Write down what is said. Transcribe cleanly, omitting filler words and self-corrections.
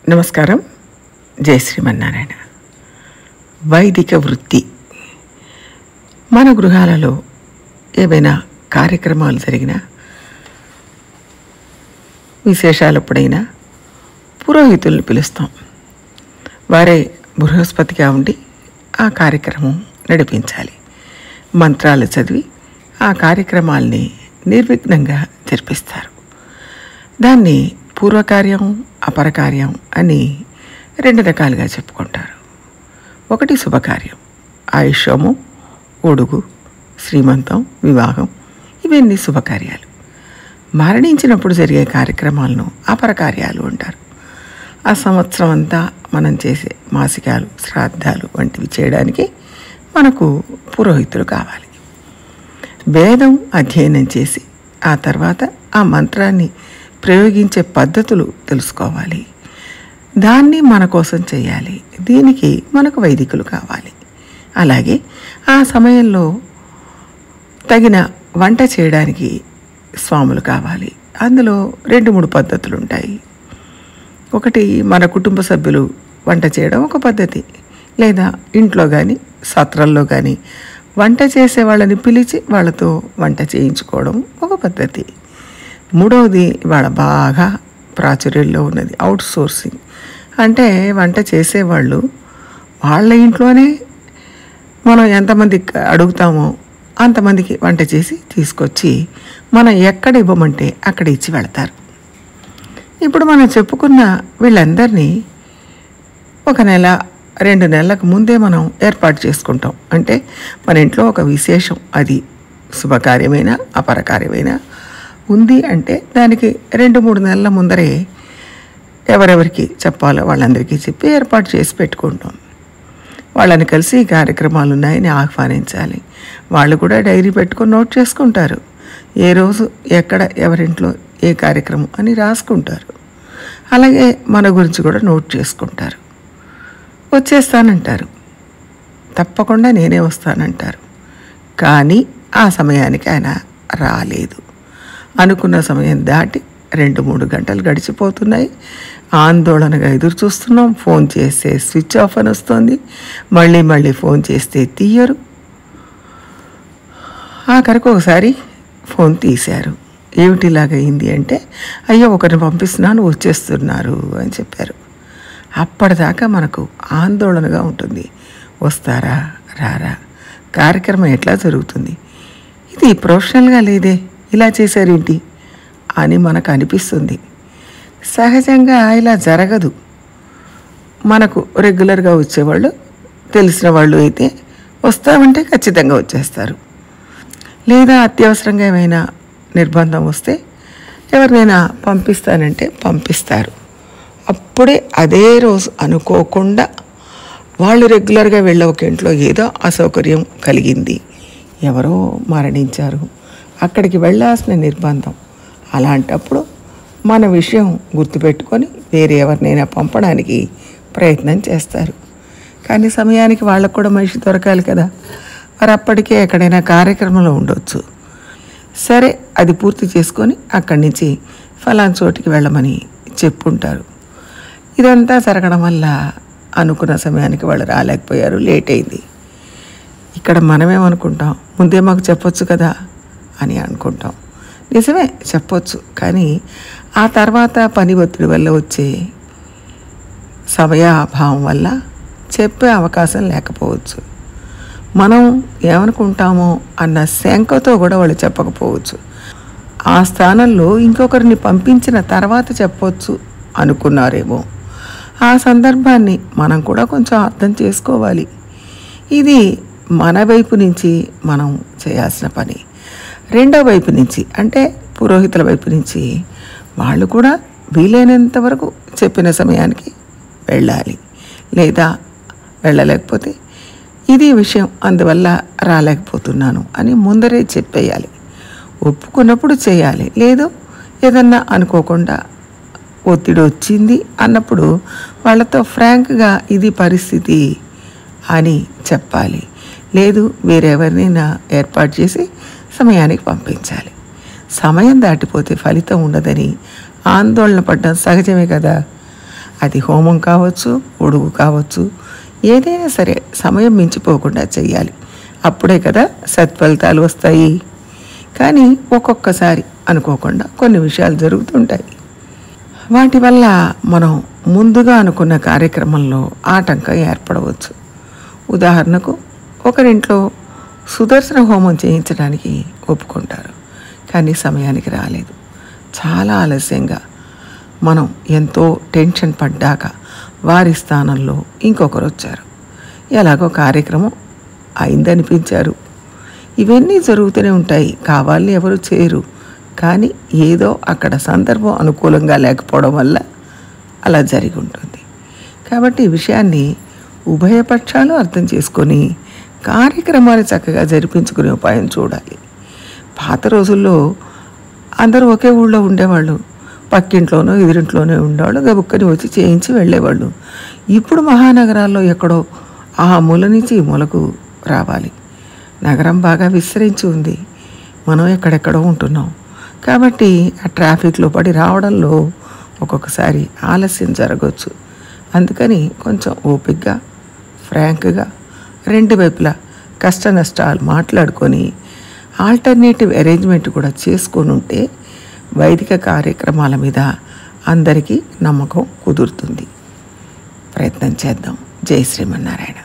నమస్కారం. జై శ్రీమన్నారాయణ. వైదిక వృత్తి. మన గృహాలలో ఏవైనా కార్యక్రమాలు జరిగినా, విశేషాలప్పుడైనా పురోహితుల్ని పిలుస్తాం. వారే బృహస్పతిగా ఉండి ఆ కార్యక్రమం నడిపించాలి. మంత్రాలు చదివి ఆ కార్యక్రమాల్ని నిర్విఘ్నంగా జరిపిస్తారు. దాన్ని పూర్వకార్యం, అపరకార్యం అని రెండు రకాలుగా చెప్పుకుంటారు. ఒకటి శుభకార్యం, ఆయుష్యము, ఒడుగు, శ్రీమంతం, వివాహం, ఇవన్నీ శుభకార్యాలు. మరణించినప్పుడు జరిగే కార్యక్రమాలను అపరకార్యాలు అంటారు. ఆ సంవత్సరం అంతా మనం చేసే మాసికాలు, శ్రాద్ధాలు వంటివి చేయడానికి మనకు పురోహితులు కావాలి. వేదం అధ్యయనం చేసి ఆ తర్వాత ఆ మంత్రాన్ని ప్రయోగించే పద్ధతులు తెలుసుకోవాలి. దాన్ని మన కోసం చేయాలి. దీనికి మనకు వైదికులు కావాలి. అలాగే ఆ సమయంలో తగిన వంట చేయడానికి స్వాములు కావాలి. అందులో 2-3 పద్ధతులు ఉంటాయి. ఒకటి, మన కుటుంబ సభ్యులు వంట చేయడం ఒక పద్ధతి, లేదా ఇంట్లో కానీ సత్రంలో కానీ వంట చేసే వాళ్ళని పిలిచి వాళ్ళతో వంట చేయించుకోవడం ఒక పద్ధతి. మూడవది, ఇవాళ బాగా ప్రాచుర్యంలో ఉన్నది అవుట్ సోర్సింగ్. అంటే వంట చేసేవాళ్ళు వాళ్ళ ఇంట్లోనే మనం ఎంతమందికి అడుగుతామో అంతమందికి వంట చేసి తీసుకొచ్చి మనం ఎక్కడ ఇవ్వమంటే అక్కడ ఇచ్చి వెళతారు. ఇప్పుడు మనం చెప్పుకున్న వీళ్ళందరినీ 1 నెల 2 నెలలకు ముందే మనం ఏర్పాటు చేసుకుంటాం. అంటే మన ఇంట్లో ఒక విశేషం, అది శుభకార్యమైనా అపరకార్యమైనా ఉంది అంటే దానికి 2-3 నెలల ముందరే ఎవరెవరికి చెప్పాలో వాళ్ళందరికీ చెప్పి ఏర్పాటు చేసి పెట్టుకుంటాం. వాళ్ళని కలిసి ఈ కార్యక్రమాలు ఉన్నాయని ఆహ్వానించాలి. వాళ్ళు కూడా డైరీ పెట్టుకొని నోట్ చేసుకుంటారు. ఏ రోజు ఎక్కడ ఎవరింట్లో ఏ కార్యక్రమం అని రాసుకుంటారు. అలాగే మన గురించి కూడా నోట్ చేసుకుంటారు. వచ్చేస్తానంటారు, తప్పకుండా నేనే వస్తానంటారు. కానీ ఆ సమయానికి ఆయన రాలేదు. అనుకున్న సమయం దాటి 2-3 గంటలు గడిచిపోతున్నాయి. ఆందోళనగా ఎదురు చూస్తున్నాం. ఫోన్ చేస్తే స్విచ్ ఆఫ్ అని వస్తుంది. మళ్ళీ ఫోన్ చేస్తే తీయరు. ఆఖరికి ఒకసారి ఫోన్ తీశారు. ఏమిటిలాగైంది అంటే, అయ్యో ఒకరిని పంపిస్తున్నాను, వచ్చేస్తున్నారు అని చెప్పారు. అప్పటిదాకా మనకు ఆందోళనగా ఉంటుంది. వస్తారా రారా, కార్యక్రమం ఎట్లా జరుగుతుంది, ఇది ప్రొఫెషనల్గా లేదే, ఇలా చేశారేంటి అని మనకు అనిపిస్తుంది. సహజంగా ఇలా జరగదు. మనకు రెగ్యులర్గా వచ్చేవాళ్ళు, తెలిసిన వాళ్ళు అయితే వస్తామంటే ఖచ్చితంగా వచ్చేస్తారు. లేదా అత్యవసరంగా ఏమైనా నిర్బంధం వస్తే ఎవరినైనా పంపిస్తానంటే పంపిస్తారు. అప్పుడే అదే రోజు అనుకోకుండా వాళ్ళు రెగ్యులర్గా వెళ్ళే ఒక ఇంట్లో ఏదో అసౌకర్యం కలిగింది, ఎవరో మరణించారు, అక్కడికి వెళ్ళాల్సిన నిర్బంధం. అలాంటప్పుడు మన విషయం గుర్తుపెట్టుకొని వేరే ఎవరినైనా పంపడానికి ప్రయత్నం చేస్తారు. కానీ సమయానికి వాళ్ళకు కూడా మనిషి దొరకాలి కదా. మరి అప్పటికే ఎక్కడైనా కార్యక్రమంలో ఉండొచ్చు. సరే, అది పూర్తి చేసుకొని అక్కడి నుంచి ఫలానా చోటికి వెళ్ళమని చెప్పుంటారు. ఇదంతా జరగడం వల్ల అనుకున్న సమయానికి వాళ్ళు రాలేకపోయారు, లేట్ అయింది. ఇక్కడ మనమేమనుకుంటాం, ముందే మాకు చెప్పొచ్చు కదా అని అనుకుంటాం. నిజమే, చెప్పొచ్చు. కానీ ఆ తర్వాత పని ఒత్తిడి వల్ల వచ్చే సమయాభావం వల్ల చెప్పే అవకాశం లేకపోవచ్చు. మనం ఏమనుకుంటామో అన్న శంకతో కూడా వాళ్ళు చెప్పకపోవచ్చు. ఆ స్థానంలో ఇంకొకరిని పంపించిన తర్వాత చెప్పొచ్చు అనుకున్నారేమో. ఆ సందర్భాన్ని మనం కూడా కొంచెం అర్థం చేసుకోవాలి. ఇది మన వైపు నుంచి మనం చేయాల్సిన పని. రెండో వైపు నుంచి అంటే పురోహితుల వైపు నుంచి వాళ్ళు కూడా వీలైనంత వరకు చెప్పిన సమయానికి వెళ్ళాలి. లేదా వెళ్ళలేకపోతే ఇది విషయం, అందువల్ల రాలేకపోతున్నాను అని ముందరే చెప్పేయాలి. ఒప్పుకున్నప్పుడు చేయాలి. లేదు ఏదన్నా అనుకోకుండా ఒత్తిడి వచ్చింది అన్నప్పుడు వాళ్ళతో ఫ్రాంక్గా ఇది పరిస్థితి అని చెప్పాలి. లేదు వేరెవరినైనా ఏర్పాటు చేసి సమయానికి పంపించాలి. సమయం దాటిపోతే ఫలితం ఉండదని ఆందోళన పడడం సహజమే కదా. అది హోమం కావచ్చు, ఒడుగు కావచ్చు, ఏదైనా సరే సమయం మించిపోకుండా చెయ్యాలి. అప్పుడే కదా సత్ఫలితాలు వస్తాయి. కానీ ఒక్కొక్కసారి అనుకోకుండా కొన్ని విషయాలు జరుగుతుంటాయి. వాటి వల్ల మనం ముందుగా అనుకున్న కార్యక్రమంలో ఆటంకం ఏర్పడవచ్చు. ఉదాహరణకు ఒకరింట్లో సుదర్శన హోమం చేయించడానికి ఒప్పుకుంటారు, కానీ సమయానికి రాలేదు. చాలా ఆలస్యంగా మనం ఎంతో టెన్షన్ పడ్డాక వారి స్థానంలో ఇంకొకరు వచ్చారు. ఎలాగో కార్యక్రమం అయిందనిపించారు. ఇవన్నీ జరుగుతూనే ఉంటాయి, కావాలని ఎవరు చేయరు. కానీ ఏదో అక్కడ సందర్భం అనుకూలంగా లేకపోవడం వల్ల అలా జరిగి ఉంటుంది. కాబట్టి ఈ విషయాన్ని ఉభయపక్షాలు అర్థం చేసుకొని కార్యక్రమాన్ని చక్కగా జరిపించుకునే ఉపాయం చూడాలి. పాత రోజుల్లో అందరూ ఒకే ఊళ్ళో ఉండేవాళ్ళు, పక్కింట్లోనో ఎదురింట్లోనే ఉండేవాళ్ళు, గబుక్కని వచ్చి చేయించి వెళ్ళేవాళ్ళు. ఇప్పుడు మహానగరాల్లో ఎక్కడో ఆ మూల నుంచి ఈ మూలకు రావాలి. నగరం బాగా విస్తరించి ఉంది, మనం ఎక్కడెక్కడో ఉంటున్నాం. కాబట్టి ఆ ట్రాఫిక్లో పడి రావడంలో ఒక్కొక్కసారి ఆలస్యం జరగవచ్చు. అందుకని కొంచెం ఓపికగా, ఫ్రాంక్గా, రెండు వైపులా కష్ట నష్టాలు మాట్లాడుకొని ఆల్టర్నేటివ్ అరేంజ్మెంట్ కూడా చేసుకొని ఉంటే వైదిక కార్యక్రమాల మీద అందరికీ నమ్మకం కుదురుతుంది. ప్రయత్నం చేద్దాం. జై శ్రీమన్నారాయణ.